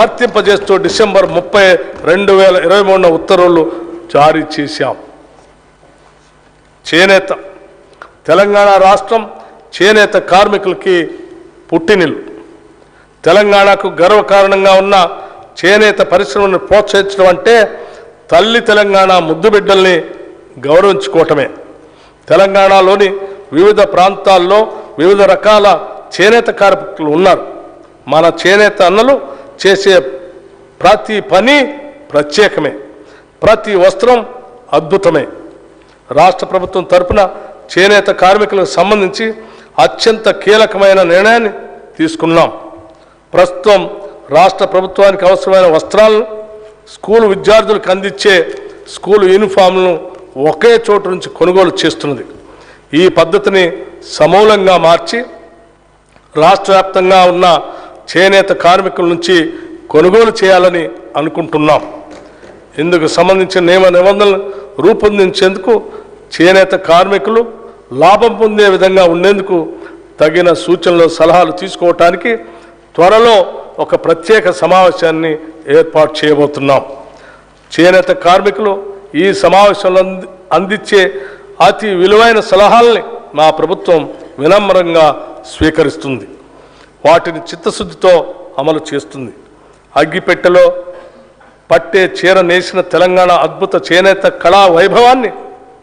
వర్తింపజేస్తూ December 30, 2023 ఉత్తర్వులు జారీ చేశాం. చేనేత తెలంగాణ రాష్ట్రం చేనేత కార్మికులకి పుట్టినిల్లు. తెలంగాణకు గర్వకారణంగా ఉన్న చేనేత పరిశ్రమను ప్రోత్సహించడం అంటే తల్లి తెలంగాణ ముద్దు బిడ్డల్ని గౌరవించుకోవటమే. తెలంగాణలోని వివిధ ప్రాంతాల్లో వివిధ రకాల చేనేత కార్మికులు ఉన్నారు. మన చేనేత అన్నలు చేసే ప్రతి పని ప్రత్యేకమే, ప్రతి వస్త్రం అద్భుతమే. రాష్ట్ర ప్రభుత్వం తరపున చేనేత కార్మికులకు సంబంధించి అత్యంత కీలకమైన నిర్ణయాన్ని తీసుకున్నాం. ప్రస్తుతం రాష్ట్ర ప్రభుత్వానికి అవసరమైన వస్త్రాలను స్కూలు విద్యార్థులకు అందించే స్కూలు యూనిఫామ్లను ఒకే చోటు నుంచి కొనుగోలు చేస్తున్నది. ఈ పద్ధతిని సమూలంగా మార్చి రాష్ట్ర వ్యాప్తంగా ఉన్న చేనేత కార్మికుల నుంచి కొనుగోలు చేయాలని అనుకుంటున్నాం. ఇందుకు సంబంధించిన నియమ నిబంధనలు రూపొందించేందుకు చేనేత కార్మికులు లాభం పొందే విధంగా ఉండేందుకు తగిన సూచనలు సలహాలు తీసుకోవటానికి త్వరలో ఒక ప్రత్యేక సమావేశాన్ని ఏర్పాటు చేయబోతున్నాం. చేనేత కార్మికులు ఈ సమావేశంలో అందించే అతి విలువైన సలహాలని మా ప్రభుత్వం వినమ్రంగా స్వీకరిస్తుంది, వాటిని చిత్తశుద్ధితో అమలు చేస్తుంది. అగ్గిపెట్టెలో పట్టే చీర నేసిన తెలంగాణ అద్భుత చేనేత కళా వైభవాన్ని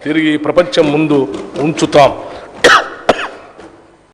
తిరిగి ప్రపంచం ముందు ఉంచుతాం.